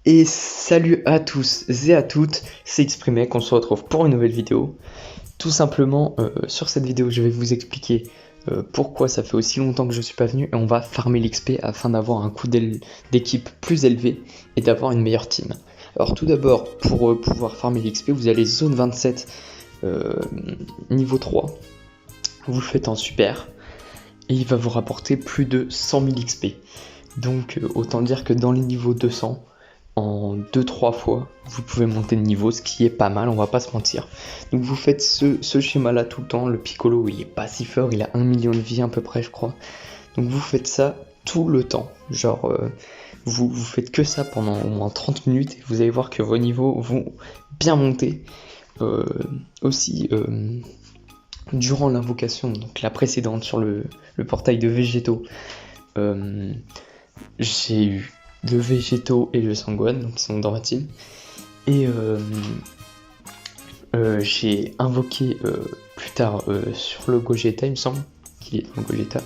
Et salut à tous et à toutes, c'est Exprimec, on se retrouve pour une nouvelle vidéo. Tout simplement, sur cette vidéo, je vais vous expliquer pourquoi ça fait aussi longtemps que je suis pas venu et on va farmer l'XP afin d'avoir un coût d'équipe plus élevé et d'avoir une meilleure team. Alors tout d'abord, pour pouvoir farmer l'XP, vous allez zone 27, niveau 3, vous le faites en super et il va vous rapporter plus de 100 000 XP. Donc autant dire que dans les niveaux 200, en 2-3 fois, vous pouvez monter de niveau, ce qui est pas mal, on va pas se mentir. Donc vous faites ce schéma-là tout le temps. Le Piccolo, il est pas si fort, il a 1 million de vie à peu près, je crois. Donc vous faites ça tout le temps. Genre, vous faites que ça pendant au moins 30 minutes et vous allez voir que vos niveaux vont bien monter. Aussi, durant l'invocation, donc la précédente sur le portail de végétaux, j'ai eu le végétaux et le sanguine, donc ils sont dans ma team. Et j'ai invoqué plus tard sur le Gogeta, il me semble, qu'il est dans le Gogeta.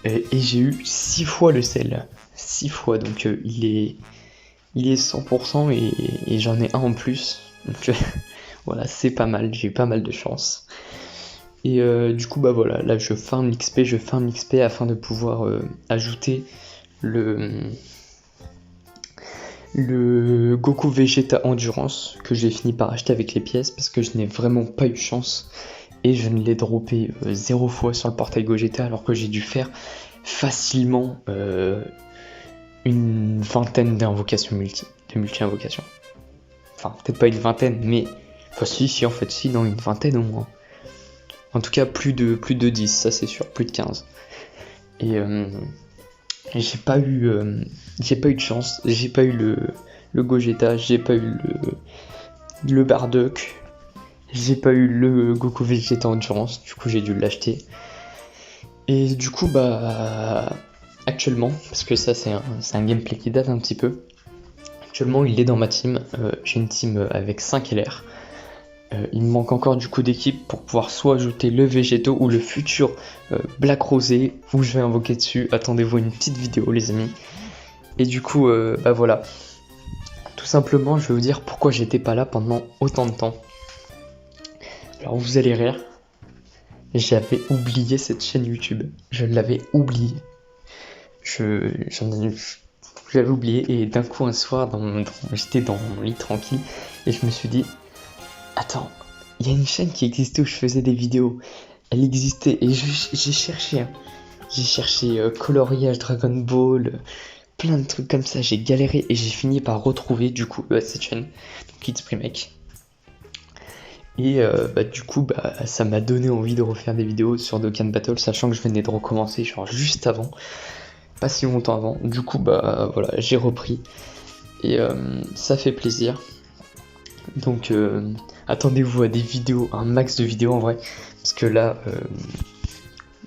Et j'ai eu 6 fois le sel. 6 fois, donc il est 100% et j'en ai un en plus. Donc voilà, c'est pas mal, j'ai eu pas mal de chance. Et du coup, bah voilà, là je farm l'XP afin de pouvoir ajouter le Goku Vegeta Endurance que j'ai fini par acheter avec les pièces parce que je n'ai vraiment pas eu chance et je ne l'ai droppé 0 fois sur le portail Gogeta alors que j'ai dû faire facilement une vingtaine d'invocations multi-invocations. Enfin, peut-être pas une vingtaine, mais enfin si en fait, si, non, une vingtaine au moins. En tout cas, plus de 10, ça c'est sûr, plus de 15. Et j'ai pas eu de chance, j'ai pas eu le Gogeta, j'ai pas eu le Bardock, j'ai pas eu le Goku Vegeta Endurance, du coup j'ai dû l'acheter. Et du coup bah actuellement, parce que ça c'est un gameplay qui date un petit peu, actuellement il est dans ma team, j'ai une team avec 5 LR. Il me manque encore du coup d'équipe pour pouvoir soit ajouter le végétaux ou le futur Black Rosé où je vais invoquer dessus. Attendez-vous une petite vidéo les amis. Et du coup bah voilà. Tout simplement je vais vous dire pourquoi j'étais pas là pendant autant de temps. Alors vous allez rire. J'avais oublié cette chaîne YouTube. Je l'avais oublié. J'avais oublié et d'un coup un soir j'étais dans mon lit tranquille et je me suis dit attends, il y a une chaîne qui existait où je faisais des vidéos. Elle existait et j'ai cherché. Hein. J'ai cherché coloriage, Dragon Ball, plein de trucs comme ça. J'ai galéré et j'ai fini par retrouver du coup cette chaîne, donc Exprimec. Et bah, du coup, bah, ça m'a donné envie de refaire des vidéos sur Dokkan Battle, sachant que je venais de recommencer genre juste avant, pas si longtemps avant. Du coup, bah voilà, j'ai repris et ça fait plaisir. Donc attendez-vous à des vidéos, un max de vidéos en vrai, parce que là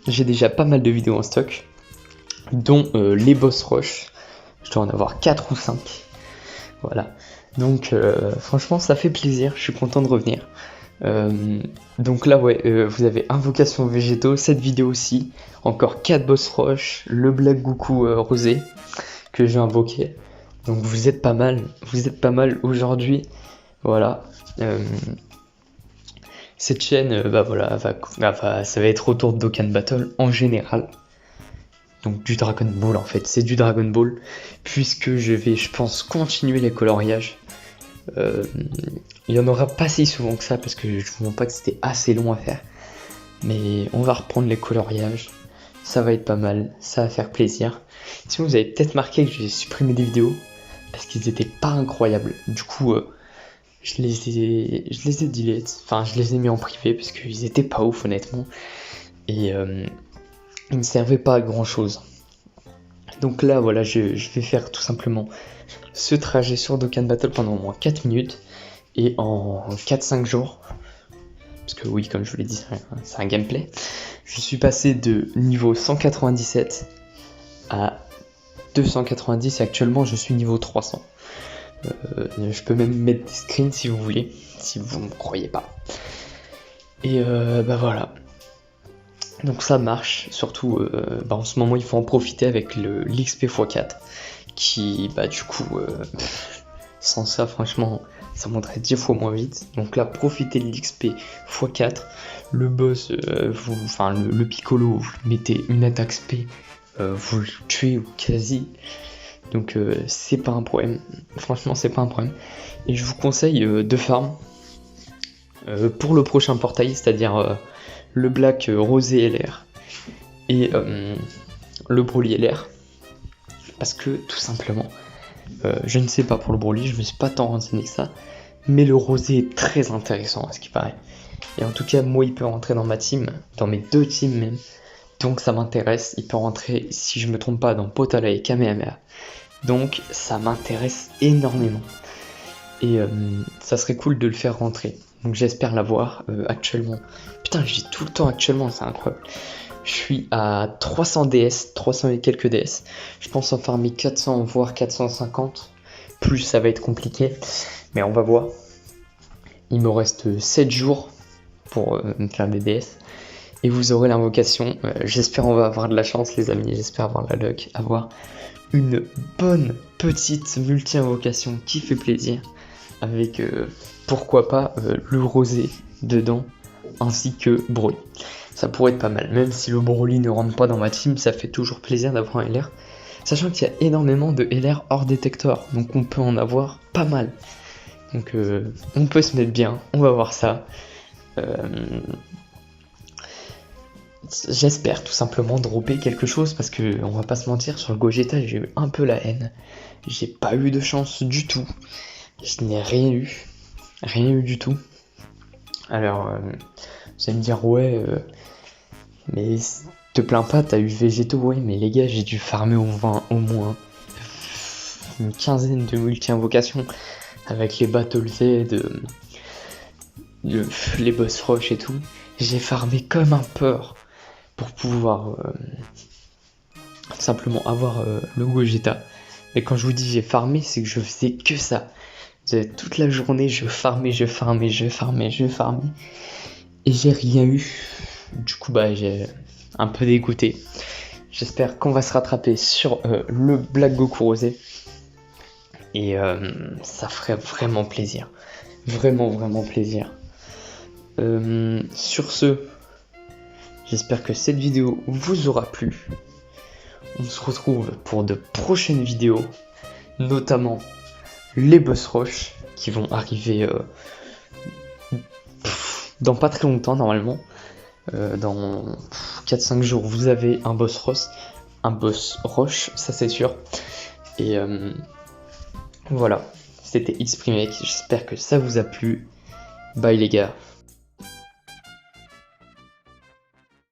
j'ai déjà pas mal de vidéos en stock, dont les boss rush, je dois en avoir 4 ou 5, voilà, donc franchement ça fait plaisir, je suis content de revenir. Donc là ouais, vous avez invocation végétaux, cette vidéo aussi, encore 4 boss rush, le Black Goku rosé, que j'ai invoqué, donc vous êtes pas mal aujourd'hui. Voilà, cette chaîne, bah voilà, ça va être autour de Dokkan Battle en général. Donc du Dragon Ball en fait, c'est du Dragon Ball, puisque je vais, je pense, continuer les coloriages. Il y en aura pas si souvent que ça, parce que je vous montre pas que c'était assez long à faire. Mais on va reprendre les coloriages, ça va être pas mal, ça va faire plaisir. Si vous avez peut-être marqué que j'ai supprimé des vidéos, parce qu'ils étaient pas incroyables, du coup... je les ai delete, enfin je les ai mis en privé parce qu'ils étaient pas ouf honnêtement et ils ne servaient pas à grand chose. Donc là voilà, je vais faire tout simplement ce trajet sur Dokkan Battle pendant au moins 4 minutes et en 4-5 jours, parce que oui comme je vous l'ai dit c'est un gameplay, je suis passé de niveau 197 à 290 et actuellement je suis niveau 300. Je peux même mettre des screens si vous voulez, si vous ne me croyez pas. Et bah voilà. Donc ça marche, surtout bah en ce moment il faut en profiter avec l'XP x4 qui bah du coup Sans ça, franchement, ça monterait 10 fois moins vite. Donc là, profitez de l'XP x4. Le boss, le piccolo, vous mettez une attaque spé, vous le tuez ou quasi. Donc c'est pas un problème. Franchement, c'est pas un problème. Et je vous conseille de farm pour le prochain portail, c'est-à-dire le Black Rosé LR et le Broly LR. Parce que tout simplement, je ne sais pas pour le Broly, je me suis pas tant renseigné que ça, mais le Rosé est très intéressant à ce qui paraît. Et en tout cas, moi, il peut rentrer dans ma team, dans mes deux teams même. Donc ça m'intéresse, il peut rentrer, si je me trompe pas, dans Potala et Kamehameha. Donc ça m'intéresse énormément. Et ça serait cool de le faire rentrer. Donc j'espère l'avoir actuellement. Putain, je dis tout le temps actuellement, c'est incroyable. Je suis à 300 DS, 300 et quelques DS. Je pense en farmer 400, voire 450. Plus ça va être compliqué. Mais on va voir. Il me reste 7 jours pour me faire des DS. Et vous aurez l'invocation. J'espère on va avoir de la chance les amis. J'espère avoir la luck. Avoir une bonne petite multi-invocation qui fait plaisir. Avec pourquoi pas le rosé dedans. Ainsi que Broly. Ça pourrait être pas mal. Même si le Broly ne rentre pas dans ma team, ça fait toujours plaisir d'avoir un LR. Sachant qu'il y a énormément de LR hors détecteur. Donc on peut en avoir pas mal. Donc on peut se mettre bien. On va voir ça. J'espère tout simplement dropper quelque chose. Parce que on va pas se mentir, sur le Gogeta j'ai eu un peu la haine. J'ai pas eu de chance du tout. Je n'ai rien eu. Rien eu du tout. Alors vous allez me dire ouais mais te plains pas, t'as eu végétaux, ouais mais les gars j'ai dû farmer au moins une quinzaine de multi-invocations avec les Battle Z, les boss rush et tout. J'ai farmé comme un porc pour pouvoir simplement avoir le Gogeta. Mais quand je vous dis j'ai farmé, c'est que je faisais que ça. Toute la journée je farmais. Et j'ai rien eu. Du coup, bah, j'ai un peu dégoûté. J'espère qu'on va se rattraper sur le Black Goku Rosé. Et ça ferait vraiment plaisir. Vraiment plaisir. Sur ce, j'espère que cette vidéo vous aura plu. On se retrouve pour de prochaines vidéos. Notamment les boss rush qui vont arriver dans pas très longtemps normalement. Dans 4-5 jours vous avez un boss rush, ça c'est sûr. Et voilà, c'était It's Primec, j'espère que ça vous a plu. Bye les gars.